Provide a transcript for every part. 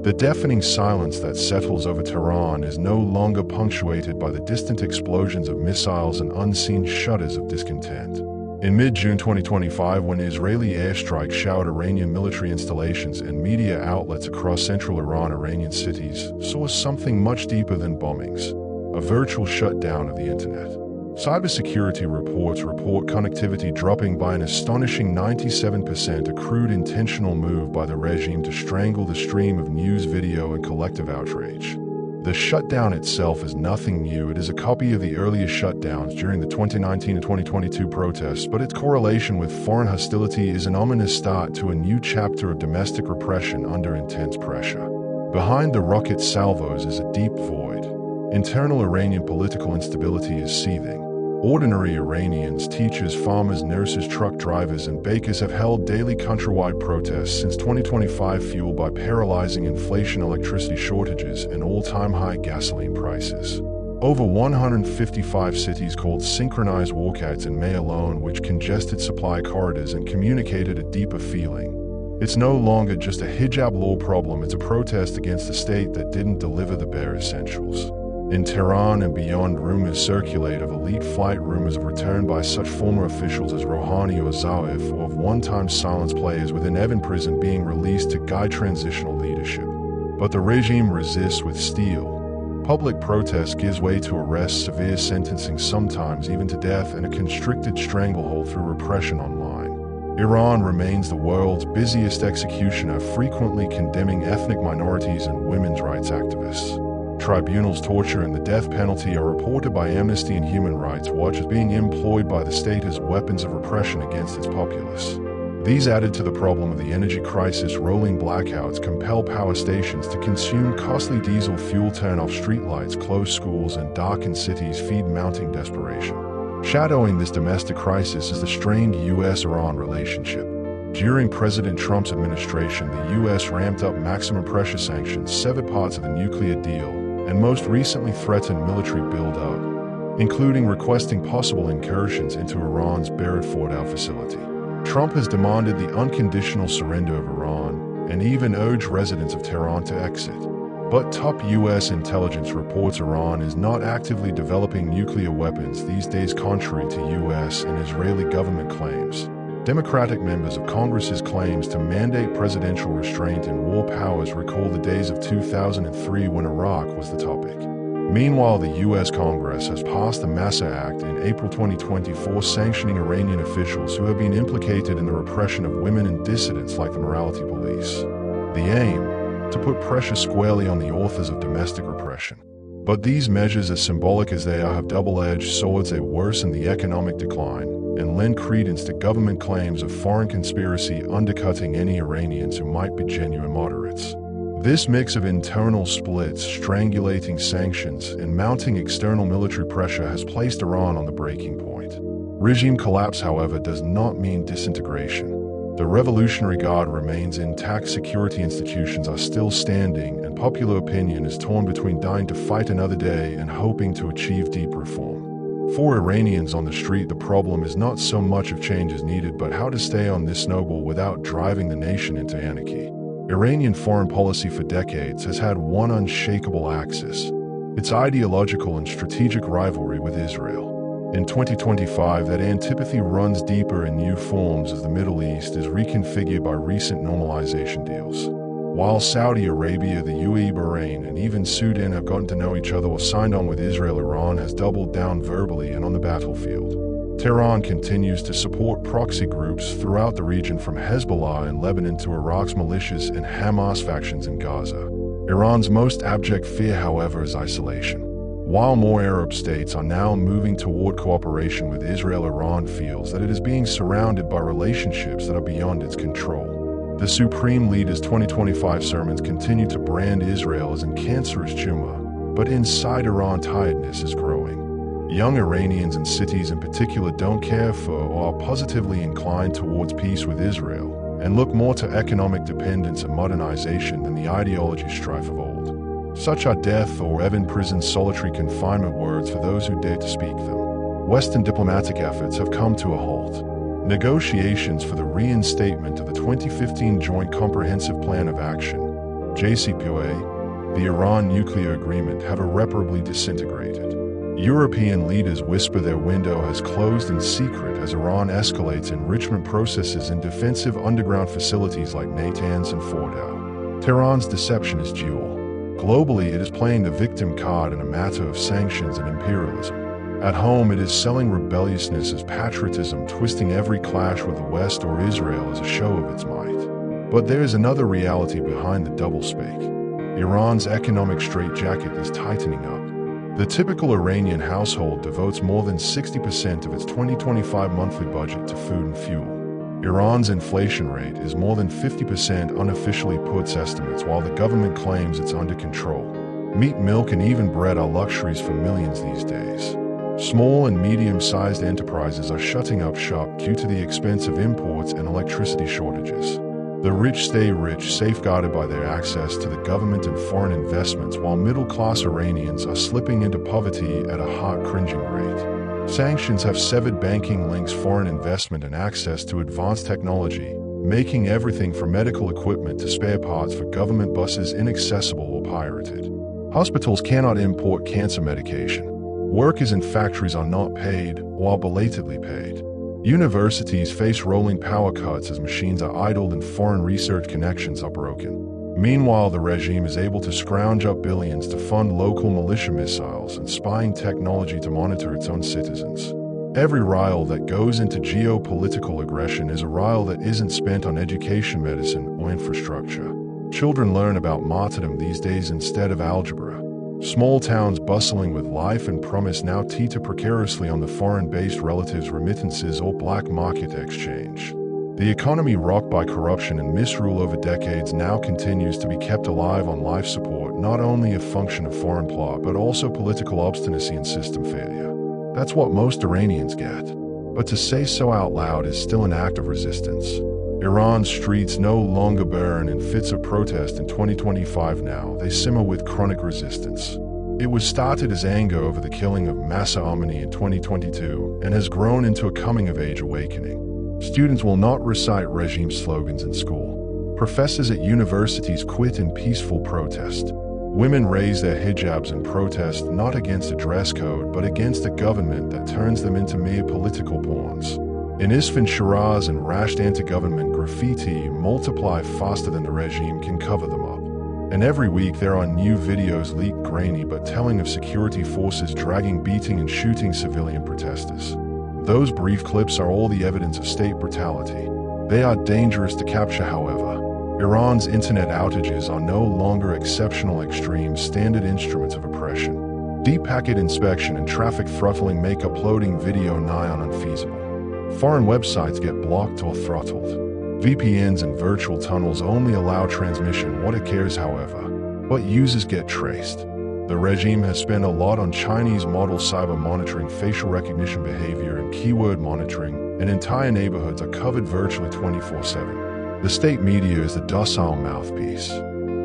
The deafening silence that settles over Tehran is no longer punctuated by the distant explosions of missiles and unseen shudders of discontent. In mid-June 2025, when Israeli airstrikes showered Iranian military installations and media outlets across central Iran, Iranian cities saw something much deeper than bombings: a virtual shutdown of the internet. Cybersecurity reports report connectivity dropping by an astonishing 97%, a crude intentional move by the regime to strangle the stream of news, video, and collective outrage. The shutdown itself is nothing new. It is a copy of the earlier shutdowns during the 2019 and 2022 protests, but its correlation with foreign hostility is an ominous start to a new chapter of domestic repression under intense pressure. Behind the rocket salvos is a deep void. Internal Iranian political instability is seething. Ordinary Iranians, teachers, farmers, nurses, truck drivers, and bakers have held daily countrywide protests since 2025, fueled by paralyzing inflation, electricity shortages, and all-time high gasoline prices. Over 155 cities called synchronized walkouts in May alone, which congested supply corridors and communicated a deeper feeling. It's no longer just a hijab law problem, it's a protest against a state that didn't deliver the bare essentials. In Tehran and beyond, rumors circulate of elite flight, rumors of return by such former officials as Rouhani or Zarif, or of one-time silence players within Evin prison being released to guide transitional leadership. But the regime resists with steel. Public protest gives way to arrests, severe sentencing, sometimes even to death, and a constricted stranglehold through repression online. Iran remains the world's busiest executioner, frequently condemning ethnic minorities and women's rights activists. Tribunals, torture, and the death penalty are reported by Amnesty and Human Rights Watch as being employed by the state as weapons of repression against its populace. These, added to the problem of the energy crisis, rolling blackouts compel power stations to consume costly diesel fuel, turn off streetlights, close schools, and darken cities, feed mounting desperation. Shadowing this domestic crisis is the strained U.S.-Iran relationship. During President Trump's administration, the U.S. ramped up maximum pressure sanctions, severed parts of the nuclear deal, and most recently threatened military build-up, including requesting possible incursions into Iran's Beirut Fordow facility. Trump has demanded the unconditional surrender of Iran and even urged residents of Tehran to exit. But top U.S. intelligence reports Iran is not actively developing nuclear weapons these days, contrary to U.S. and Israeli government claims. Democratic members of Congress's claims to mandate presidential restraint in war powers recall the days of 2003 when Iraq was the topic. Meanwhile, the U.S. Congress has passed the Massa Act in April 2024, sanctioning Iranian officials who have been implicated in the repression of women and dissidents like the morality police. The aim? To put pressure squarely on the authors of domestic repression. But these measures, as symbolic as they are, have double-edged swords. They worsen the economic decline and lend credence to government claims of foreign conspiracy, undercutting any Iranians who might be genuine moderates. This mix of internal splits, strangulating sanctions, and mounting external military pressure has placed Iran on the breaking point. Regime collapse, however, does not mean disintegration. The Revolutionary Guard remains intact, security institutions are still standing, and popular opinion is torn between dying to fight another day and hoping to achieve deep reform. For Iranians on the street, the problem is not so much if change is needed, but how to stay on this snowball without driving the nation into anarchy. Iranian foreign policy for decades has had one unshakable axis: its ideological and strategic rivalry with Israel. In 2025, that antipathy runs deeper in new forms as the Middle East is reconfigured by recent normalization deals. While Saudi Arabia, the UAE, Bahrain, and even Sudan have gotten to know each other or signed on with Israel, Iran has doubled down verbally and on the battlefield. Tehran continues to support proxy groups throughout the region, from Hezbollah in Lebanon to Iraq's militias and Hamas factions in Gaza. Iran's most abject fear, however, is isolation. While more Arab states are now moving toward cooperation with Israel, Iran feels that it is being surrounded by relationships that are beyond its control. The Supreme Leader's 2025 sermons continue to brand Israel as a cancerous tumor, but inside Iran, tiredness is growing. Young Iranians and cities in particular don't care for or are positively inclined towards peace with Israel, and look more to economic dependence and modernization than the ideology strife of old. Such are death or Evin prison solitary confinement words for those who dare to speak them. Western diplomatic efforts have come to a halt. Negotiations for the reinstatement of the 2015 Joint Comprehensive Plan of Action, JCPOA, the Iran nuclear agreement have irreparably disintegrated. European leaders whisper their window has closed in secret as Iran escalates enrichment processes in defensive underground facilities like Natanz and Fordow. Tehran's deception is dual. Globally, it is playing the victim card in a matter of sanctions and imperialism. At home, it is selling rebelliousness as patriotism, twisting every clash with the West or Israel as a show of its might. But there is another reality behind the doublespeak. Iran's economic straitjacket is tightening up. The typical Iranian household devotes more than 60% of its 2025 monthly budget to food and fuel. Iran's inflation rate is more than 50% unofficially puts estimates, while the government claims it's under control. Meat, milk, and even bread are luxuries for millions these days. Small and medium-sized enterprises are shutting up shop due to the expense of imports and electricity shortages. The rich stay rich, safeguarded by their access to the government and foreign investments, while middle-class Iranians are slipping into poverty at a heart-cringing rate. Sanctions have severed banking links, foreign investment, and access to advanced technology, making everything from medical equipment to spare parts for government buses inaccessible or pirated. Hospitals cannot import cancer medication. Workers in factories are not paid, while belatedly paid. Universities face rolling power cuts as machines are idled and foreign research connections are broken. Meanwhile, the regime is able to scrounge up billions to fund local militia missiles and spying technology to monitor its own citizens. Every rial that goes into geopolitical aggression is a rial that isn't spent on education, medicine, or infrastructure. Children learn about martyrdom these days instead of algebra. Small towns bustling with life and promise now teeter precariously on the foreign-based relatives' remittances or black market exchange. The economy, rocked by corruption and misrule over decades, now continues to be kept alive on life support, not only a function of foreign plot but also political obstinacy and system failure. That's what most Iranians get. But to say so out loud is still an act of resistance. Iran's streets no longer burn in fits of protest in 2025 now, they simmer with chronic resistance. It was started as anger over the killing of Mahsa Amini in 2022 and has grown into a coming-of-age awakening. Students will not recite regime slogans in school. Professors at universities quit in peaceful protest. Women raise their hijabs in protest not against a dress code but against a government that turns them into mere political pawns. In Isfahan, Shiraz, and Rasht, anti-government graffiti multiply faster than the regime can cover them up. And every week there are new videos leaked, grainy but telling, of security forces dragging, beating, and shooting civilian protesters. Those brief clips are all the evidence of state brutality. They are dangerous to capture, however. Iran's internet outages are no longer exceptional extremes, standard instruments of oppression. Deep packet inspection and traffic throttling make uploading video nigh on unfeasible. Foreign websites get blocked or throttled. VPNs and virtual tunnels only allow transmission what it cares, however, but users get traced. The regime has spent a lot on Chinese model cyber monitoring, facial recognition behavior, and keyword monitoring, and entire neighborhoods are covered virtually 24/7. The state media is the docile mouthpiece.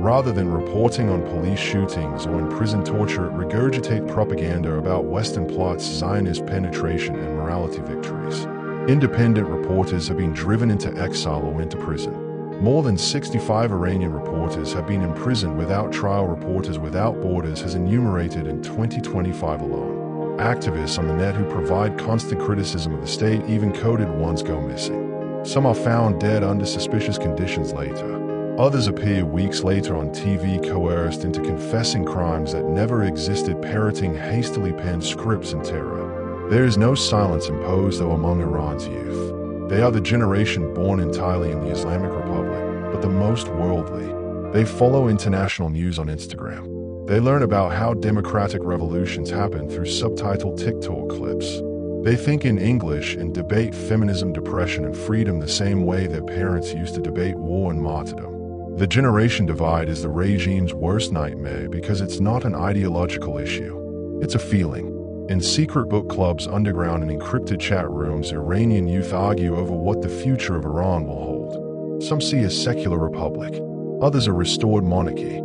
Rather than reporting on police shootings or in prison torture, it regurgitates propaganda about Western plots, Zionist penetration, and morality victories. Independent reporters have been driven into exile or into prison. More than 65 Iranian reporters have been imprisoned without trial. Reporters Without Borders has enumerated in 2025 alone. Activists on the net who provide constant criticism of the state, even coded ones, go missing. Some are found dead under suspicious conditions later. Others appear weeks later on TV, coerced into confessing crimes that never existed, parroting hastily penned scripts in terror. There is no silence imposed, though, among Iran's youth. They are the generation born entirely in the Islamic Republic, but the most worldly. They follow international news on Instagram. They learn about how democratic revolutions happen through subtitled TikTok clips. They think in English and debate feminism, depression, and freedom the same way their parents used to debate war and martyrdom. The generation divide is the regime's worst nightmare because it's not an ideological issue. It's a feeling. In secret book clubs, underground, and encrypted chat rooms, Iranian youth argue over what the future of Iran will hold. Some see a secular republic. Others a restored monarchy.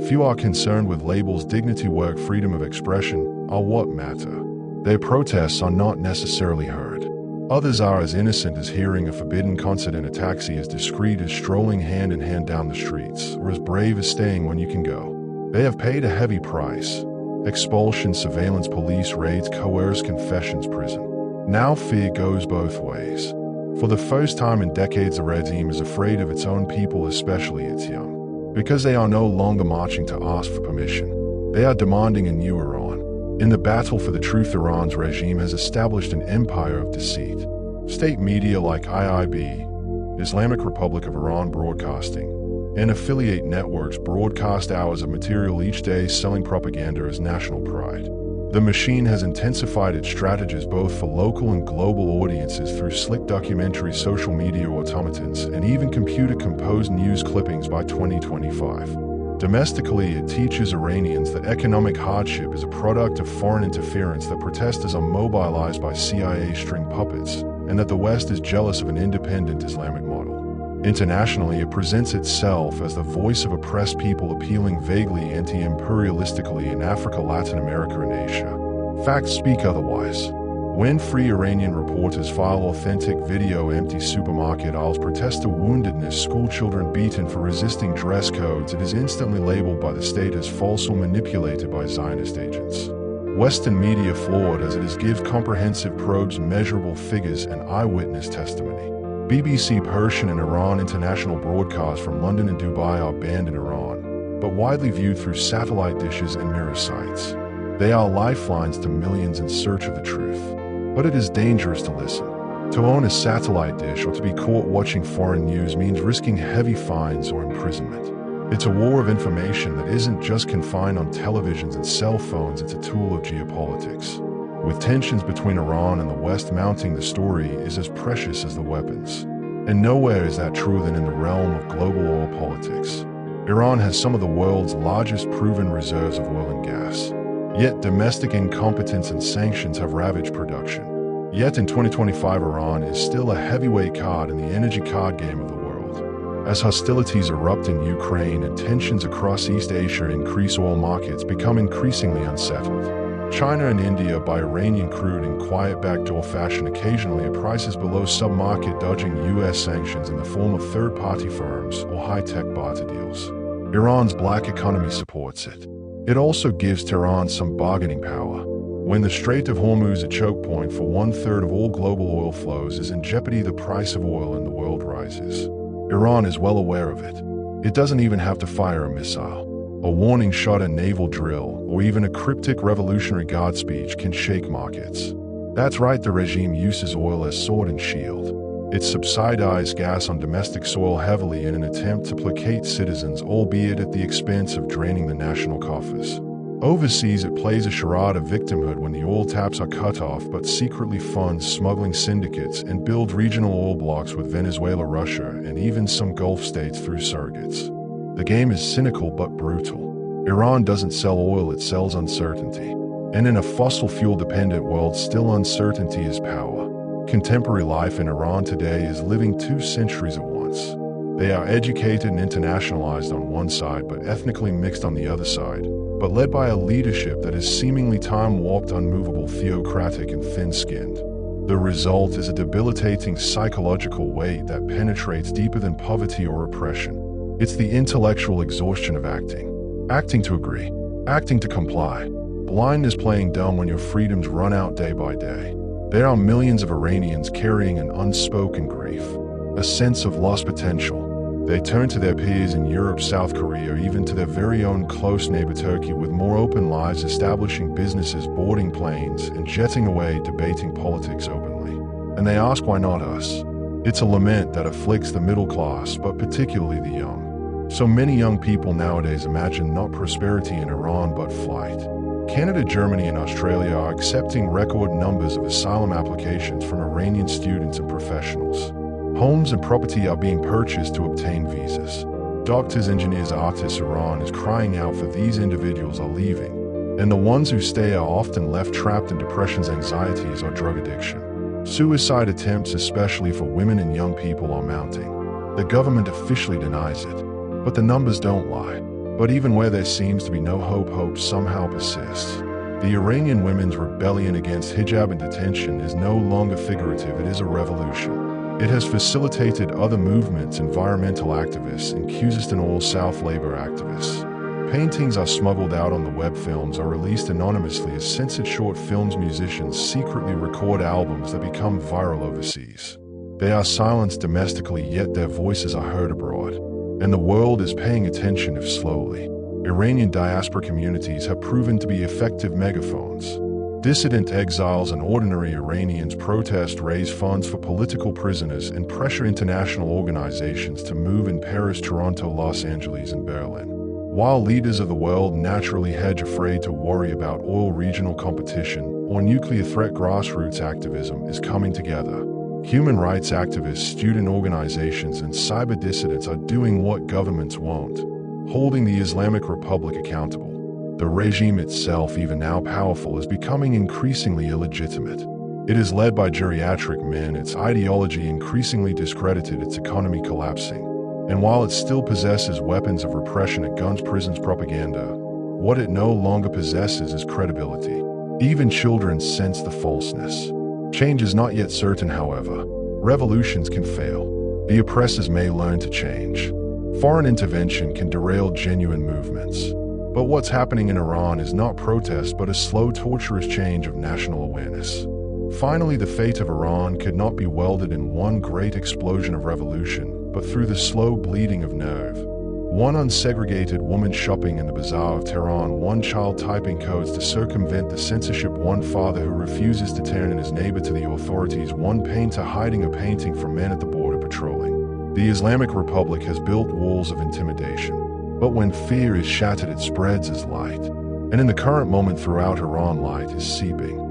Few are concerned with labels. Dignity, work, freedom of expression are what matter. Their protests are not necessarily heard. Others are as innocent as hearing a forbidden concert in a taxi, as discreet as strolling hand in hand down the streets, or as brave as staying when you can go. They have paid a heavy price. Expulsion, surveillance, police raids, coerced confessions, prison. Now fear goes both ways. For the first time in decades, the regime is afraid of its own people, especially its young. Because they are no longer marching to ask for permission. They are demanding a new Iran. In the battle for the truth, Iran's regime has established an empire of deceit. State media like IIB, Islamic Republic of Iran Broadcasting, and affiliate networks broadcast hours of material each day, selling propaganda as national pride. The machine has intensified its strategies both for local and global audiences through slick documentaries, social media automatons, and even computer-composed news clippings. By 2025. Domestically, it teaches Iranians that economic hardship is a product of foreign interference, that protesters are mobilized by CIA string puppets, and that the West is jealous of an independent Islamic model. Internationally, it presents itself as the voice of oppressed people, appealing vaguely anti-imperialistically in Africa, Latin America, and Asia. Facts speak otherwise. When Free Iranian reporters file authentic video, empty supermarket aisles, protester woundedness, schoolchildren beaten for resisting dress codes, it is instantly labeled by the state as false or manipulated by Zionist agents. Western media, flawed as it is, gives comprehensive probes, measurable figures, and eyewitness testimony. BBC Persian and Iran international broadcasts from London and Dubai are banned in Iran, but widely viewed through satellite dishes and mirror sites. They are lifelines to millions in search of the truth. But it is dangerous to listen. To own a satellite dish or to be caught watching foreign news means risking heavy fines or imprisonment. It's a war of information that isn't just confined on televisions and cell phones, it's a tool of geopolitics. With tensions between Iran and the West mounting, the story is as precious as the weapons. And nowhere is that truer than in the realm of global oil politics. Iran has some of the world's largest proven reserves of oil and gas. Yet domestic incompetence and sanctions have ravaged production. Yet in 2025, Iran is still a heavyweight card in the energy card game of the world. As hostilities erupt in Ukraine and tensions across East Asia increase, oil markets become increasingly unsettled. China and India buy Iranian crude in quiet backdoor fashion, occasionally at prices below sub-market, dodging U.S. sanctions in the form of third-party firms or high-tech barter deals. Iran's black economy supports it. It also gives Tehran some bargaining power. When the Strait of Hormuz, a choke point for 1/3 of all global oil flows, is in jeopardy, the price of oil in the world rises. Iran is well aware of it. It doesn't even have to fire a missile. A warning shot, a naval drill, or even a cryptic Revolutionary Guard speech can shake markets. That's right, the regime uses oil as sword and shield. It subsidizes gas on domestic soil heavily in an attempt to placate citizens, albeit at the expense of draining the national coffers. Overseas, it plays a charade of victimhood when the oil taps are cut off, but secretly funds smuggling syndicates and builds regional oil blocks with Venezuela, Russia, and even some Gulf states through surrogates. The game is cynical but brutal. Iran doesn't sell oil, it sells uncertainty. And in a fossil fuel-dependent world, still uncertainty is power. Contemporary life in Iran today is living 2 centuries at once. They are educated and internationalized on one side, but ethnically mixed on the other side, but led by a leadership that is seemingly time-warped, unmovable, theocratic, and thin-skinned. The result is a debilitating psychological weight that penetrates deeper than poverty or oppression. It's the intellectual exhaustion of acting. Acting to agree. Acting to comply. Blindness, playing dumb when your freedoms run out day by day. There are millions of Iranians carrying an unspoken grief, a sense of lost potential. They turn to their peers in Europe, South Korea, or even to their very own close neighbor Turkey, with more open lives, establishing businesses, boarding planes, and jetting away, debating politics openly. And they ask, why not us? It's a lament that afflicts the middle class, but particularly the young. So many young people nowadays imagine not prosperity in Iran, but flight. Canada, Germany, and Australia are accepting record numbers of asylum applications from Iranian students and professionals. Homes and property are being purchased to obtain visas. Doctors, engineers, artists. Iran is crying out for these individuals are leaving, and the ones who stay are often left trapped in depressions, anxieties, or drug addiction. Suicide attempts, especially for women and young people, are mounting. The government officially denies it, but the numbers don't lie. But even where there seems to be no hope, hope somehow persists. The Iranian women's rebellion against hijab and detention is no longer figurative, it is a revolution. It has facilitated other movements, environmental activists, and Khuzestan oil South labor activists. Paintings are smuggled out on the web, films are released anonymously as censored short films, musicians secretly record albums that become viral overseas. They are silenced domestically, yet their voices are heard abroad. And the world is paying attention, if slowly. Iranian diaspora communities have proven to be effective megaphones. Dissident exiles and ordinary Iranians protest, raise funds for political prisoners, and pressure international organizations to move in Paris, Toronto, Los Angeles, and Berlin. While leaders of the world naturally hedge, afraid to worry about oil regional competition or nuclear threat, grassroots activism is coming together. Human rights activists, student organizations, and cyber dissidents are doing what governments won't, holding the Islamic Republic accountable. The regime itself, even now powerful, is becoming increasingly illegitimate. It is led by geriatric men, its ideology increasingly discredited, its economy collapsing. And while it still possesses weapons of repression at guns, prisons, propaganda, what it no longer possesses is credibility. Even children sense the falseness. Change is not yet certain, however. Revolutions can fail. The oppressors may learn to change. Foreign intervention can derail genuine movements. But what's happening in Iran is not protest, but a slow, torturous change of national awareness. Finally, the fate of Iran could not be welded in one great explosion of revolution, but through the slow bleeding of nerve. One unsegregated woman shopping in the bazaar of Tehran, one child typing codes to circumvent the censorship, one father who refuses to turn in his neighbor to the authorities, one painter hiding a painting from men at the border patrolling. The Islamic Republic has built walls of intimidation, but when fear is shattered, it spreads as light. And in the current moment throughout Iran, light is seeping.